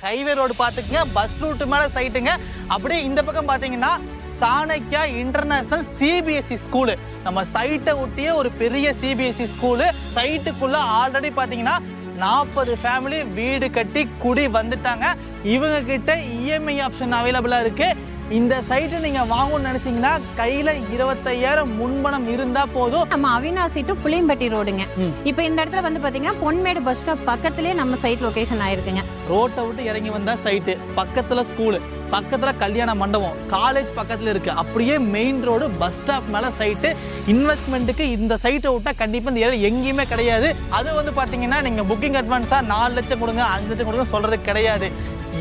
Highway road பார்த்துக்குங்க, bus route மேலே சைட்டுங்க. அப்படியே இந்த பக்கம் பார்த்தீங்கன்னா சாணக்கியா இன்டர்நேஷனல் சிபிஎஸ்சி ஸ்கூலு. நம்ம சைட்டை ஒட்டியே ஒரு பெரிய சிபிஎஸ்சி ஸ்கூலு. சைட்டுக்குள்ள ஆல்ரெடி பார்த்தீங்கன்னா 40 ஃபேமிலி வீடு கட்டி குடி வந்துட்டாங்க. இவங்க கிட்ட இஎம்ஐ ஆப்ஷன் அவைலபிளாக இருக்கு. இந்த சைட்டு நீங்க வாங்கணும்னு நினைச்சீங்கன்னா கையில 25,000 முன்பணம் இருந்தா போதும். நம்ம அவினாசி டு புளியம்பட்டி ரோடுங்க. இப்போ இந்த இடத்துல வந்து பாத்தீங்கன்னா பொன்மேடு பஸ் ஸ்டாப் பக்கத்துலயே நம்ம சைட் லொகேஷன் ஆயிருக்குங்க. ரோட்டை விட்டு இறங்கி வந்தா சைட்டு, பக்கத்துல ஸ்கூலு, பக்கத்துல கல்யாண மண்டபம், காலேஜ் பக்கத்துல இருக்கு. அப்படியே மெயின் ரோடு, பஸ் ஸ்டாப் மேல சைட்டு. இன்வெஸ்ட்மெண்ட்டுக்கு இந்த சைட்டை விட்டா கண்டிப்பா இந்த ஏரியா எங்கேயுமே கிடையாது. அது வந்து பாத்தீங்கன்னா நீங்க புக்கிங் அட்வான்ஸா 4 லட்சம் கொடுங்க, 5 லட்சம் கொடுங்க சொல்றது கிடையாது.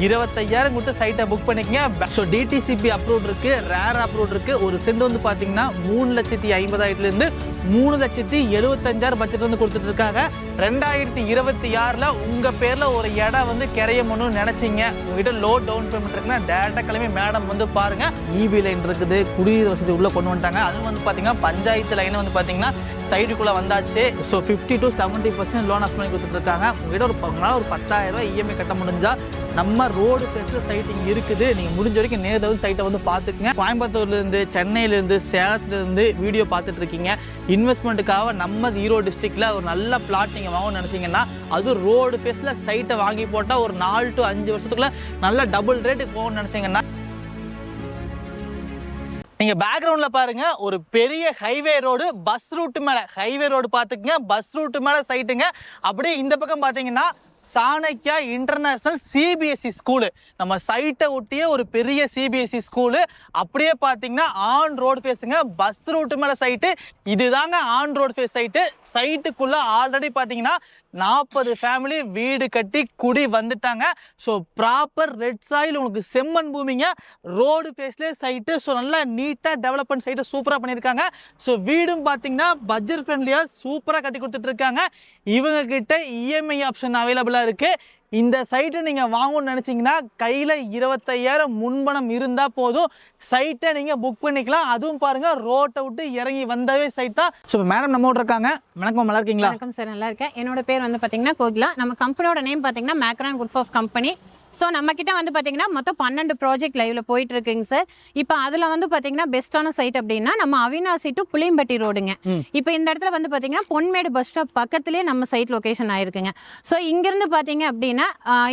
25,000 கொடுத்து சைட்டை புக் பண்ணிக்கங்க. ஸோ டிடிசிபி அப்ரூவ் இருக்கு, ரேர் அப்ரூவ் இருக்கு. ஒரு சென்ட் வந்து பாத்தீங்கன்னா 3,50,000 3,75,000 பட்ஜெட் வந்து கொடுத்துட்டு இருக்காங்க. 2026ல உங்க பேர்ல ஒரு இடம் வந்து கிரையணும்னு நினைச்சீங்க, உங்ககிட்ட லோ டவுன் பேமெண்ட் இருக்குன்னா டேரக்டா கிளம்பி மேடம் வந்து பாருங்க. இபி லைன் இருக்குது, குடிநீர் வசதி உள்ள கொண்டு வந்துட்டாங்க. அது வந்து பாத்தீங்கன்னா பஞ்சாயத்து லைன் வந்து பாத்தீங்கன்னா சைடுக்குள்ள வந்தாச்சு. ஸோ 50 to 70% லோன் அப்ளை கொடுத்துட்டு இருக்காங்க. உங்ககிட்ட ஒரு 10,000 ரூபாய் இஎம்ஐ கட்ட முடிஞ்சா நம்ம ரோடு பேஸ்ல சைட்டிங் இருக்குது. நீங்க முடிஞ்ச வரைக்கும் நேரில் வந்து சைட்டை வந்து பார்த்துக்குங்க. கோயம்புத்தூர்ல இருந்து, சென்னையில இருந்து, சேலத்துல இருந்து வீடியோ பார்த்துட்டு இருக்கீங்க. இன்வெஸ்ட்மெண்ட்டுக்காக நம்ம ஈரோடு டிஸ்ட்ரிக்ட்ல ஒரு நல்ல பிளாட் நீங்க வாங்கணும்னு நினைச்சீங்கன்னா அது ரோடு பேஸ்ல சைட்டை வாங்கி போட்டா ஒரு 4 to 5 வருஷத்துக்குள்ள நல்ல டபுள் ரேட்டுக்கு போகணும்னு நினைச்சீங்கன்னா நீங்க பேக்ரவுண்ட்ல பாருங்க, ஒரு பெரிய ஹைவே ரோடு, பஸ் ரூட் மேல ஹைவே ரோடு பாத்துக்கங்க, பஸ் ரூட் மேல சைட்டுங்க. அப்படியே இந்த பக்கம் பாத்தீங்கன்னா சாணக்கியா இன்டர்நேஷனல் சிபிஎஸ்சி ஸ்கூலு. நம்ம சைட்டை ஒட்டியே ஒரு பெரிய சிபிஎஸ்சி ஸ்கூலு. அப்படியே பார்த்தீங்கன்னா ஆன் ரோடு ஃபேஸுங்க, பஸ் ரூட்டு மேலே சைட்டு. இதுதாங்க ஆன் ரோடு ஃபேஸ் சைட்டு. சைட்டுக்குள்ளே ஆல்ரெடி பார்த்தீங்கன்னா 40 ஃபேமிலி வீடு கட்டி குடி வந்துட்டாங்க. ஸோ ப்ராப்பர் ரெட் சாயில் உங்களுக்கு செம்மண் பூமிங்க, ரோடு ஃபேஸ்லேயே சைட்டு. ஸோ நல்லா நீட்டாக டெவலப்மெண்ட் சைட்டை சூப்பராக பண்ணியிருக்காங்க. ஸோ வீடும் பார்த்தீங்கன்னா பட்ஜெட் ஃப்ரெண்ட்லியாக சூப்பராக கட்டி கொடுத்துட்ருக்காங்க. இவங்க கிட்ட இஎம்ஐ ஆப்ஷன் அவைலபிளாக இருக்குது. இந்த சைட்டை நீங்கள் வாங்கணும்னு நினச்சிங்கன்னா கையில் 25,000 முன்பணம் இருந்தால் போதும், சைட்டை நீங்கள் புக் பண்ணிக்கலாம். அதுவும் பாருங்கள் ரோட்டை விட்டு இறங்கி வந்தவே சைட் தான். ஸோ மேடம் நம்மோட இருக்காங்க. வணக்கம், நல்லா இருக்கீங்களா? வணக்கம் சார், நல்லா இருக்கேன். என்னோட பேர் வந்து பார்த்தீங்கன்னா கோகிலா. நம்ம கம்பெனியோட நேம் பார்த்தீங்கன்னா Macron group of company. So நம்மக்கிட்ட வந்து பார்த்தீங்கன்னா மொத்தம் 12 ப்ராஜெக்ட் லைவ்ல போயிட்டு இருக்குங்க சார். இப்போ அதில் வந்து பார்த்தீங்கன்னா பெஸ்ட்டான சைட் அப்படின்னா நம்ம அவினாசி டு புளியம்பட்டி ரோடுங்க. இப்போ இந்த இடத்துல வந்து பார்த்தீங்கன்னா பொன்மேடு பஸ் ஸ்டாப் பக்கத்துலேயே நம்ம சைட் லொகேஷன் ஆயிருக்குங்க. ஸோ இங்கேருந்து பார்த்தீங்க அப்படின்னா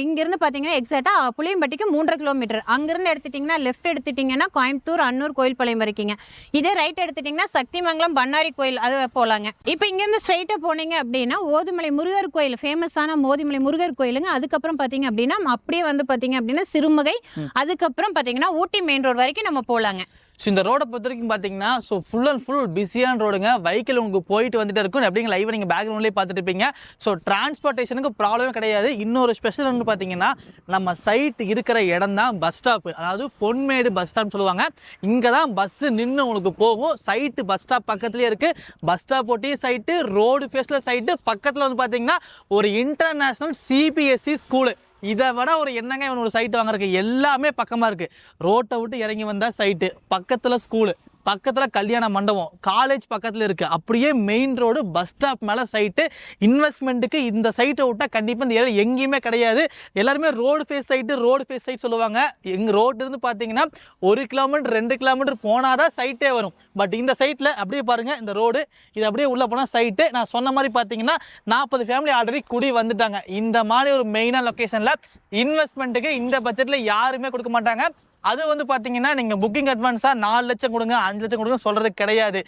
இங்கேருந்து பார்த்தீங்கன்னா எக்ஸாக்டாக புளியம்பட்டிக்கு 3.5 கிலோமீட்டர். அங்கேருந்து எடுத்துட்டிங்கன்னா லெஃப்ட் எடுத்துட்டிங்கன்னா கோயம்புத்தூர் அன்னூர் கோயில்பாளையம் வரைக்குங்க. இதே ரைட் எடுத்துட்டிங்கன்னா சக்திமங்கலம் பண்ணாரி கோயில் அது போகலாங்க. இப்போ இங்கேருந்து ஸ்ட்ரைட்டாக போனீங்க அப்படின்னா ஓதுமலை முருகர் கோயில், ஃபேமஸான ஓதுமலை முருகர் கோயிலுங்க. அதுக்கப்புறம் பார்த்தீங்க அப்படின்னா அப்படியே வந்து பாத்தீங்க அப்படின்னா சிறுமுகை, அதுக்கப்புறம் பாத்தீங்கன்னா ஊட்டி மெயின் ரோடு வரைக்கும் நம்ம போலாங்க. ஸோ இந்த ரோடை பொறுத்த வரைக்கும் பார்த்தீங்கன்னா ஸோ ஃபுல் அண்ட் ஃபுல் பிஸியான ரோடுங்க. வெஹிக்கிள் உங்களுக்கு போயிட்டு வந்துட்டு இருக்கும். எப்படிங்க லைவ் நீங்கள் பேக்ரவுண்ட்லேயே பார்த்துட்டு இருப்பீங்க. ஸோ டிரான்ஸ்போர்ட்டேஷனுக்கு ப்ராப்ளமே கிடையாது. இன்னொரு ஸ்பெஷல் வந்து பார்த்தீங்கன்னா நம்ம சைட் இருக்கிற இடம் தான் பஸ் ஸ்டாப்பு, அதாவது பொன்மேடு பஸ் ஸ்டாப்னு சொல்லுவாங்க. இங்கே தான் பஸ்ஸு நின்று உங்களுக்கு போகும். சைட்டு பஸ் ஸ்டாப் பக்கத்துலேயே இருக்குது. பஸ் ஸ்டாப் ஒட்டி சைட்டு, ரோடு ஃபேஸில் சைட்டு, பக்கத்தில் வந்து பார்த்தீங்கன்னா ஒரு இன்டர்நேஷ்னல் சிபிஎஸ்சி ஸ்கூலு. இதை விட ஒரு என்னங்க இவனோட சைட்டு வாங்குறதுக்கு எல்லாமே பக்கமாக இருக்குது. ரோட்டை விட்டு இறங்கி வந்தால் சைட்டு, பக்கத்தில் ஸ்கூலு, பக்கத்தில் கல்யாண மண்டபம், காலேஜ் பக்கத்தில் இருக்குது. அப்படியே மெயின் ரோடு, பஸ் ஸ்டாப் மேலே சைட்டு. இன்வெஸ்ட்மெண்ட்டுக்கு இந்த சைட்டை விட்டால் கண்டிப்பாக இந்த ஏரியா எங்கேயுமே கிடையாது. எல்லாருமே road face site, road face site சொல்லுவாங்க. எங்கள் ரோடு இருந்து பார்த்தீங்கன்னா 1 கிலோமீட்டர் 2 கிலோமீட்டர் போனால் தான் சைட்டே வரும். பட் இந்த சைட்டில் அப்படியே பாருங்கள், இந்த ரோடு இது அப்படியே உள்ளே போனால் சைட்டு. நான் சொன்ன மாதிரி பார்த்தீங்கன்னா 40 ஃபேமிலி ஆல்ரெடி குடி வந்துட்டாங்க. இந்த மாதிரி ஒரு மெயினான லொக்கேஷனில் இன்வெஸ்ட்மெண்ட்டுக்கு இந்த பட்ஜெட்டில் யாருமே கொடுக்க மாட்டாங்க. அது வந்து பார்த்தீங்கன்னா நீங்கள் புக்கிங் அட்வான்ஸாக 4 லட்சம் கொடுங்க, 5 லட்சம் கொடுங்க சொல்கிறது கிடையாது.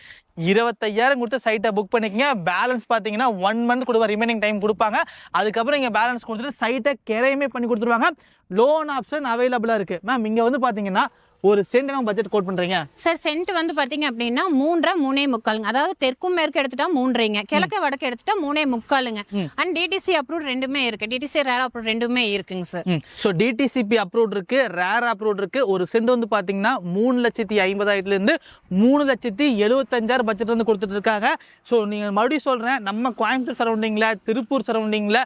25,000 கொடுத்து சைட்டை புக் பண்ணிக்கங்க. பேலன்ஸ் பார்த்தீங்கன்னா 1 மந்த் கொடுப்பா, ரிமைனிங் டைம் கொடுப்பாங்க. அதுக்கப்புறம் நீங்கள் பேலன்ஸ் கொடுத்துட்டு சைட்டை கிரையமே பண்ணி கொடுத்துருவாங்க. லோன் ஆப்ஷன் அவைலபிளாக இருக்குது. மேம் இங்கே வந்து பார்த்தீங்கன்னா ஒரு சென்ட் நம்ம பட்ஜெட் கோட் பண்றீங்க சார்? சென்ட் வந்து பாத்தீங்க அப்படின்னா 3.75, அதாவது தெற்கும் மேற்கு எடுத்துட்டா 3.5, கிழக்கு வடக்கு எடுத்துட்டா 3.75. அண்ட் டிடிசி அப்ரூவ் ரெண்டுமே இருக்கு. டிடிசி ரேர் அப்ரூவ் ரெண்டுமே இருக்குங்க சார். ஸோ டிடிசிபி அப்ரூவ் இருக்கு, ரேர் அப்ரூவ் இருக்கு. ஒரு சென்ட் வந்து பாத்தீங்கன்னா 3,50,000 3,75,000 பட்ஜெட் வந்து கொடுத்துட்டு இருக்காங்க. ஸோ நீங்க மறுபடியும் சொல்றேன், நம்ம கோயம்புத்தூர் சரௌண்டிங்ல, திருப்பூர் சரௌண்டிங்ல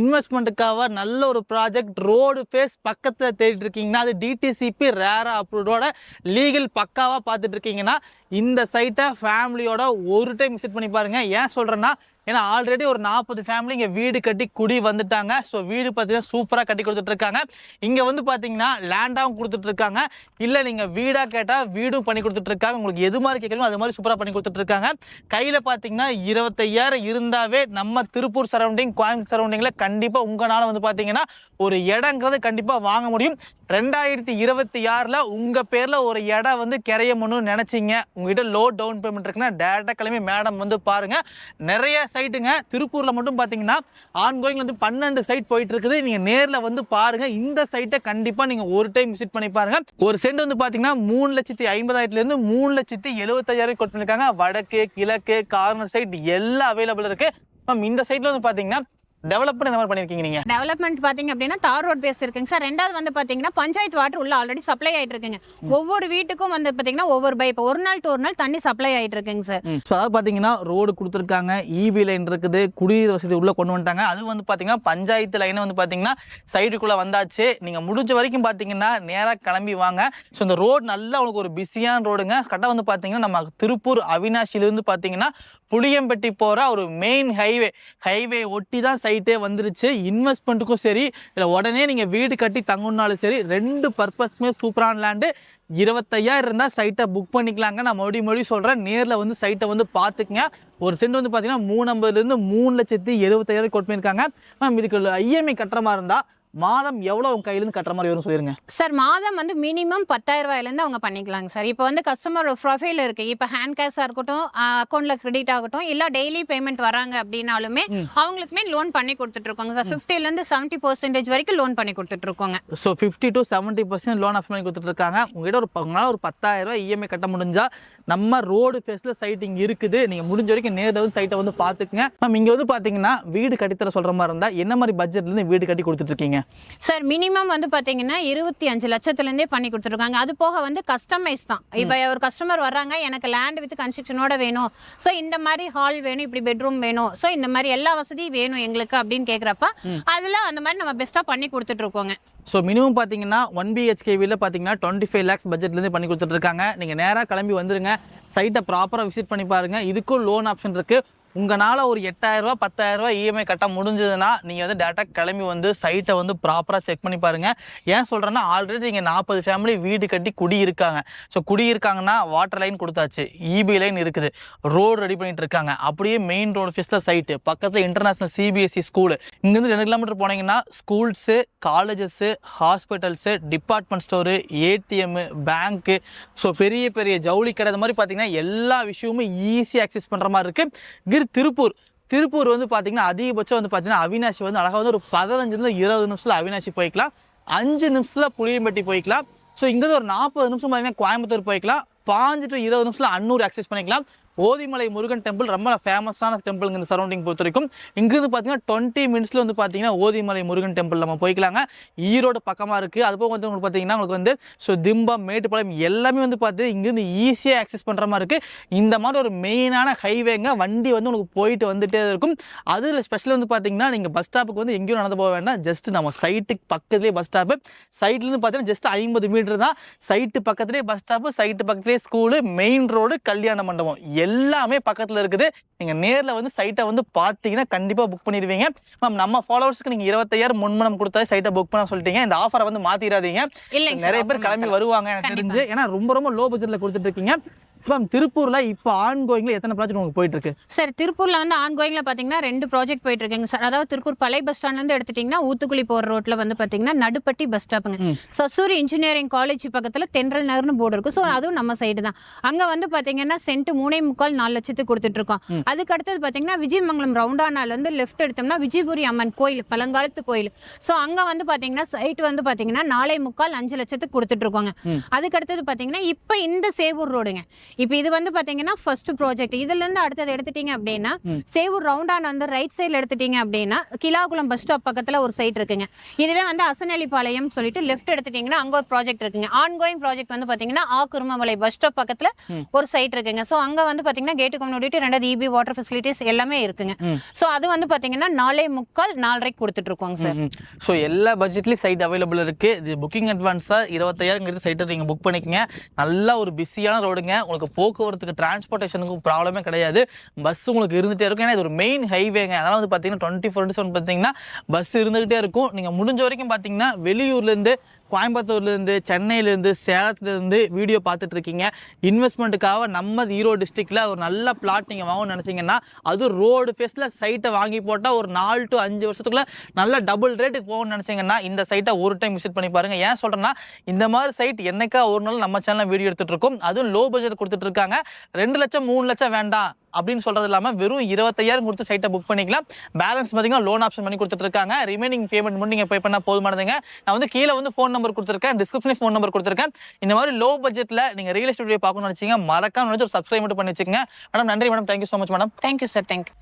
இன்வெஸ்ட்மெண்ட்டுக்காக நல்ல ஒரு ப்ராஜெக்ட் ரோடு ஃபேஸ் பக்கத்தில் தேடிட்டு இருக்கீங்கன்னா அது டிடிசிபி ரேர் அப்ரூவோட லீகல் பக்காவாக பார்த்துட்டு இருக்கீங்கன்னா இந்த சைட்டை ஃபேமிலியோட ஒரு டைம் விசிட் பண்ணி பாருங்க. ஏன் சொல்கிறேன்னா, ஏன்னா ஆல்ரெடி ஒரு 40 ஃபேமிலி இங்கே வீடு கட்டி குடி வந்துட்டாங்க. ஸோ வீடு பார்த்தீங்கன்னா சூப்பராக கட்டி கொடுத்துட்டு இருக்காங்க. இங்கே வந்து பார்த்தீங்கன்னா லேண்டாகவும் கொடுத்துட்டு இருக்காங்க. இல்லை நீங்கள் வீடாக கேட்டால் வீடும் பண்ணி கொடுத்துட்டு இருக்காங்க. உங்களுக்கு எது மாதிரி கேட்குறீங்களோ அது மாதிரி சூப்பராக பண்ணி கொடுத்துட்டு இருக்காங்க. கையில் பார்த்தீங்கன்னா 25,000 இருந்தாவே நம்ம திருப்பூர் சரௌண்டிங், கோயம்புத்தூர் சரௌண்டிங்கில் கண்டிப்பாக உங்களால் வந்து பார்த்தீங்கன்னா ஒரு இடங்கிறது கண்டிப்பாக வாங்க முடியும். 2026 உங்கள் பேரில் ஒரு இடம் வந்து கிரையணும்னு நினச்சிங்க, உங்ககிட்ட லோ டவுன் பேமெண்ட் இருக்குன்னா டேரெக்டாக கிளம்பி மேடம் வந்து பாருங்கள். நிறைய சைட்டுங்க திருப்பூரில் மட்டும் பார்த்தீங்கன்னா ஆன்கோயிங் வந்து 12 சைட் போயிட்டு இருக்குது. நீங்கள் நேரில் வந்து பாருங்கள். இந்த சைட்டை கண்டிப்பாக நீங்கள் ஒரு டைம் விசிட் பண்ணி பாருங்கள். ஒரு சென்ட் வந்து பார்த்தீங்கன்னா 3,50,000 3,75,000 கொட் பண்ணியிருக்காங்க. வடக்கு, கிழக்கு, கார்னர் சைட் எல்லாம் அவைலபிள் இருக்குது. மேம் இந்த சைட்டில் வந்து பார்த்தீங்கன்னா டெவலப்மெண்ட் என்ன மாதிரி பண்ணியிருக்கீங்க நீங்கள்? டெவலப்மெண்ட் பார்த்தீங்க அப்படின்னா தார் ரோட் பேஸ் இருக்குங்க சார். ரெண்டாவது வந்து பார்த்தீங்கன்னா பஞ்சாயத்து வாட்டர் உள்ள ஆல்ரெடி சப்ளை ஆகிட்டு இருக்குங்க. ஒவ்வொரு வீட்டுக்கும் வந்து பார்த்தீங்கன்னா ஒவ்வொரு பைப் ஒரு நாள் டு ஒரு நாள் தண்ணி சப்ளை ஆகிட்டு இருக்குங்க சார். ஸோ அதாவது பார்த்தீங்கன்னா ரோடு கொடுத்துருக்காங்க, இபி லைன் இருக்குது, குடிநீர் வசதி உள்ளே கொண்டு வந்துட்டாங்க. அது வந்து பார்த்தீங்கன்னா பஞ்சாயத்து லைனை வந்து பார்த்தீங்கன்னா சைடுக்குள்ளே வந்தாச்சு. நீங்கள் முடிஞ்ச வரைக்கும் பார்த்தீங்கன்னா நேராக கிளம்பி வாங்க. ஸோ இந்த ரோடு நல்லா உங்களுக்கு ஒரு பிஸியான ரோடுங்க. கரெக்டாக வந்து பார்த்தீங்கன்னா நம்ம திருப்பூர் அவினாஷிலேருந்து பார்த்தீங்கன்னா புளியம்பட்டி போகிற ஒரு மெயின் ஹைவே ஒட்டி தான் சைட்டே வந்துருச்சு. இன்வெஸ்ட்மெண்ட்டுக்கும் சரி, இல்லை உடனே நீங்கள் வீடு கட்டி தங்கணுன்னாலும் சரி, 2 பர்பஸ்க்குமே சூப்பரான லேண்டு. 25,000 இருந்தால் சைட்டை புக் பண்ணிக்கலாங்க. நான் மறுபடியும் சொல்கிறேன், நேரில் வந்து சைட்டை வந்து பார்த்துக்குங்க. ஒரு சென்ட் வந்து பார்த்தீங்கன்னா 350,000 3,70,000 கொட் பண்ணியிருக்காங்க. மேம் இதுக்கு இஎம்ஐ கட்டுற மாதிரி இருந்தால் மாதம் எவ்வளோ உங்கள் கையிலேருந்து கட்டுற மாதிரி வரும் சொல்லிடுங்க. சார் மாதம் வந்து மினிமம் 10,000 ரூபாயிலேருந்து அவங்க பண்ணிக்கலாங்க சார். இப்போ வந்து கஸ்டமரோட ப்ரொஃபைல் இருக்குது. இப்போ ஹேண்ட் கேஷாக இருக்கட்டும், அக்கௌண்ட்டில் கிரெடிட் ஆகட்டும், இல்லை டெய்லி பேமெண்ட் வராங்க அப்படின்னாலுமே அவங்களுக்குமே லோன் பண்ணி கொடுத்துட்ருக்கோங்க சார். 50% 70% வரைக்கும் லோன் பண்ணி கொடுத்துட்ருக்கோங்க. ஸோ 50 to 70% லோன் ஆஃப் பண்ணி கொடுத்துட்ருக்காங்க. உங்கள்கிட்ட உங்களால் ஒரு 10,000 ரூபாய் இஎம்ஐ கட்ட முடிஞ்சால் நம்ம ரோடு ஃபேஸில் சைட்டிங் இருக்குது. நீங்கள் முடிஞ்ச வரைக்கும் நேரில் வந்து சைட்டை வந்து பார்த்துக்குங்க. மேம் இங்கே வந்து பார்த்தீங்கன்னா வீடு கட்டித்தர சொல்கிற மாதிரி இருந்தால் என்ன மாதிரி பட்ஜெட்லேருந்து வீடு கட்டி கொடுத்துட்ருக்கீங்க? சார் மினிமம் வந்து பார்த்தீங்கன்னா 25 லட்சத்துலேருந்தே பண்ணி கொடுத்துருக்காங்க. அது போக வந்து கஸ்டமைஸ் தான். இப்போ ஒரு கஸ்டமர் வர்றாங்க, எனக்கு லேண்ட் வித் கன்ஸ்ட்ரக்ஷனோட வேணும், ஸோ இந்த மாதிரி ஹால் வேணும், இப்படி பெட்ரூம் வேணும், ஸோ இந்த மாதிரி எல்லா வசதியும் வேணும் எங்களுக்கு அப்படின்னு கேட்குறப்ப அதில் அந்த மாதிரி நம்ம பெஸ்ட்டாக பண்ணி கொடுத்துட்ருக்கோங்க. ஸோ மினிமம் பார்த்தீங்கன்னா 1 BHK வீட்டில் பார்த்தீங்கன்னா 25 lakhs பட்ஜெட்லேருந்து பண்ணி கொடுத்துட்ருக்காங்க. நீங்கள் நேராக கிளம்பி வந்துருங்க, சைட்டை ப்ராப்பராக விசிட் பண்ணி பாருங்கள். இதுக்கும் லோன் ஆப்ஷன் இருக்குது. உங்களால் ஒரு 8,000 ரூபா 10,000 ரூபா இஎம்ஐ கட்ட முடிஞ்சதுன்னா நீங்கள் வந்து டேரெக்டாக கிளம்பி வந்து சைட்டை வந்து ப்ராப்பராக செக் பண்ணி பாருங்கள். ஏன் சொல்கிறேன்னா ஆல்ரெடி நீங்கள் 40 ஃபேமிலி வீடு கட்டி குடியிருக்காங்க. ஸோ குடியிருக்காங்கன்னா வாட்டர் லைன் கொடுத்தாச்சு, இபி லைன் இருக்குது, ரோடு ரெடி பண்ணிட்டு இருக்காங்க. அப்படியே மெயின் ரோடு ஃபேஸில் சைட்டு, பக்கத்தில் இன்டர்நேஷ்னல் CBSE ஸ்கூலு. இங்கேருந்து 2 கிலோமீட்டர் போனீங்கன்னா schools, colleges, hospitals, department store, ATM, bank, so பெரிய பெரிய ஜவுளி கடை, இந்த மாதிரி பார்த்தீங்கன்னா எல்லா விஷயமும் ஈஸியாக ஆக்சஸ் பண்ணுற மாதிரி இருக்குது. திருப்பூர் வந்து பார்த்தீங்கன்னா அதிகபட்சம் வந்து பார்த்தீங்கன்னா அவினாஷி வந்து அழகாக வந்து ஒரு 15 to 20 நிமிஷத்தில் அவினாஷி போய்க்கலாம், 5 நிமிஷத்தில் புளியம்பட்டி போய்க்கலாம். ஸோ இங்கே ஒரு 40 நிமிஷம் பார்த்தீங்கன்னா கோயம்புத்தூர் போய்க்கலாம், 15 to 20 நிமிஷத்தில் அன்னூர் ஆக்சஸ் பண்ணிக்கலாம். ஓதிமலை முருகன் டெம்பிள் ரொம்ப ஃபேமஸான டெம்பிளுங்க இந்த சரௌண்டிங் பொறுத்த வரைக்கும். இங்கிருந்து பார்த்தீங்கன்னா 20 மினிட்ஸில் வந்து பார்த்தீங்கன்னா ஓதிமலை முருகன் டெம்பிள் நம்ம போய்க்கலாங்க. ஈரோடு பக்கமாக இருக்குது. அதுபோக வந்து உங்களுக்கு பார்த்தீங்கன்னா உங்களுக்கு வந்து ஸோ திம்பம், மேட்டுப்பாளையம் எல்லாமே வந்து பார்த்தீங்கன்னா இங்கேருந்து ஈஸியாக ஆக்சஸ் பண்ணுற மாதிரி இருக்குது. இந்த மாதிரி ஒரு மெயினான ஹைவேங்க, வண்டி வந்து உங்களுக்கு போயிட்டு வந்துகிட்டே இருக்கும். அதில் ஸ்பெஷல் வந்து பார்த்தீங்கன்னா நீங்கள் பஸ் ஸ்டாப்புக்கு வந்து எங்கேயும் நடந்து போக வேண்டாம், ஜஸ்ட் நம்ம சைட்டுக்கு பக்கத்துலேயே பஸ் ஸ்டாப்பு. சைட்லேருந்து பார்த்தீங்கன்னா ஜஸ்ட் 50 மீட்டர் தான். சைட்டு பக்கத்துலேயே பஸ் ஸ்டாப்பு, சைட்டு பக்கத்துலேயே ஸ்கூலு, மெயின் ரோடு, கல்யாண மண்டபம் எல்லாமே பக்கத்தில் இருக்குது. நீங்கள் நேரில் வந்து சைட்டை வந்து பார்த்தீங்கன்னா கண்டிப்பாக புக் பண்ணிடுவீங்க. மேம் நம்ம ஃபாலோவர்ஸ்க்கு நீங்கள் 25,000 முன்மணம் கொடுத்தா சைட்டை புக் பண்ண சொல்லிட்டீங்க. இந்த ஆஃபரை வந்து மாற்றிடாதீங்க. நிறைய பேர் கிளம்பி வருவாங்க எனக்கு தெரிஞ்சு, ஏன்னா ரொம்ப லோ பட்ஜெட்டில் கொடுத்துட்டு இருக்கீங்க. மேம் திருப்பூர்ல இப்போ ஆன்கோயிங்ல எத்தனை ப்ராஜெக்ட் உங்களுக்கு போயிட்டு இருக்கு? சார் திருப்பூர்ல வந்து ஆன்கோயிங்ல பாத்தீங்கன்னா 2 ப்ராஜெக்ட் போயிட்டு இருக்குங்க சார். அதாவது திருப்பூர் பழைய பஸ் ஸ்டாண்ட்ல இருந்து எடுத்துட்டீங்கன்னா ஊத்துக்குளி போற ரோட்ல வந்து பாத்தீங்கன்னா நடுப்பட்டி பஸ் ஸ்டாப்புங்க. சசூரி இன்ஜினியரிங் காலேஜ் பக்கத்துல தென்றல் நகர்னு போர்டு இருக்கு. ஸோ அதுவும் நம்ம சைடு தான். அங்க வந்து பாத்தீங்கன்னா சென்ட் 3.25 லட்சத்துக்கு கொடுத்துட்டு இருக்கோம். அதுக்கு அடுத்தது பாத்தீங்கன்னா விஜயமங்கலம் ரவுண்டானால இருந்து லெஃப்ட் எடுத்தோம்னா விஜயபுரி அம்மன் கோயில், பழங்காலத்து கோயில். ஸோ அங்க வந்து பாத்தீங்கன்னா சைட் வந்து பாத்தீங்கன்னா 4.25 5 லட்சத்துக்கு கொடுத்துட்டு இருக்கோங்க. அதுக்கு அடுத்தது பாத்தீங்கன்னா இப்ப இந்த சேவூர் ரோடுங்க. இப்போ இது வந்து பாத்தீங்கன்னா ஃபர்ஸ்ட் ப்ராஜெக்ட். இதுல இருந்து அடுத்தது எடுத்துட்டீங்க அப்படின்னா சேவூர் ரவுண்டான் வந்து ரைட் சைடுல எடுத்துட்டீங்க அப்படின்னா கிலாகுளம் பஸ் ஸ்டாப் பக்கத்துல ஒரு சைட் இருக்குங்க. இதுவே வந்து அசனலிபாளையம் சொல்லிட்டு லெஃப்ட் எடுத்துட்டீங்கன்னா அங்க ஒரு ப்ராஜெக்ட் இருக்குங்க. ஆன்கோயிங் ப்ராஜெக்ட் வந்து பாத்தீங்கன்னா குருமமலை பஸ் ஸ்டாப் பக்கத்துல ஒரு சைட் இருக்குங்க. ஸோ அங்க வந்து பாத்தீங்கன்னா கேட்டு கம்யூனிட்டி 2 EB வாட்டர் ஃபெசிலிட்டிஸ் எல்லாமே இருக்குங்க. ஸோ அது வந்து பாத்தீங்கன்னா 4.25 4.5 கொடுத்துட்டு இருக்கோங்க சார். ஸோ எல்லா பட்ஜெட்லயும் சைட் அவைலபிள் இருக்கு. இது புக்கிங் அட்வான்ஸா 25,000 சைட்டை நீங்க புக் பண்ணிக்கங்க. நல்ல ஒரு பிஸியான ரோடுங்க. உங்களுக்கு உங்களுக்கு போக்குவரத்துக்கு டிரான்ஸ்போர்ட்டேஷனுக்கு ப்ராப்ளமே கிடையாது. பஸ் உங்களுக்கு இருந்துகிட்டே இருக்கும். ஏன்னா இது ஒரு மெயின் ஹைவேங்க. அதனால் வந்து பார்த்தீங்கன்னா 24/7 பார்த்தீங்கன்னா பஸ் இருந்துகிட்டே இருக்கும். நீங்கள் முடிஞ்ச வரைக்கும் பார்த்தீங்கன்னா வெளியூர்லேருந்து, கோயம்புத்தூர்லேருந்து, சென்னையிலேருந்து, சேலத்துலேருந்து வீடியோ பார்த்துட்டு இருக்கீங்க. இன்வெஸ்ட்மெண்ட்டுக்காக நம்ம ஈரோடு டிஸ்ட்ரிக்டில் ஒரு நல்ல பிளாட் நீங்கள் வாங்கணும்னு நினச்சிங்கன்னா, அதுவும் ரோடு ஃபேஸில் சைட்டை வாங்கி போட்டால் ஒரு 4 to 5 வருஷத்துக்குள்ளே நல்ல டபுள் ரேட்டுக்கு போகணும்னு நினச்சிங்கன்னா இந்த சைட்டை ஒரு டைம் விசிட் பண்ணி பாருங்கள். ஏன் சொல்கிறேன்னா, இந்த மாதிரி சைட் என்னைக்கா ஒரு நாள் நம்ம சேனலில் வீடியோ எடுத்துகிட்டு இருக்கோம். அதுவும் லோ பட்ஜெட் கொடுத்துட்டு இருக்காங்க. 2 லட்சம் 3 லட்சம் வேண்டாம் அப்படின்னு சொல்கிறது இல்லாமல் வெறும் 25,000 கொடுத்து சைட்டை புக் பண்ணிக்கலாம். பேலன்ஸ் பார்த்தீங்கன்னா லோன் ஆப்ஷன் பண்ணி கொடுத்துட்டு இருக்காங்க. ரிமைனிங் பேமெண்ட் மட்டும் நீங்கள் பே பண்ணால் போதுமானதுங்க. நான் வந்து கீழே வந்து ஃபோன் நம்பர் கொடுத்துருக்கேன், டிஸ்கிரிப்ஷனில் ஃபோன் நம்பர் கொடுத்துருக்கேன். இந்த மாதிரி லோ பட்ஜெட்டில் நீங்கள் ரியல் எஸ்டேட் வீடியோ பார்க்கணும்னு நினச்சிங்க, மறக்காம ஒரு சப்ஸ்கிரைப் மட்டும் பண்ணி வச்சுக்கோங்க. மேடம் நன்றி madam. Thank you so much madam. Thank you sir. Thank you.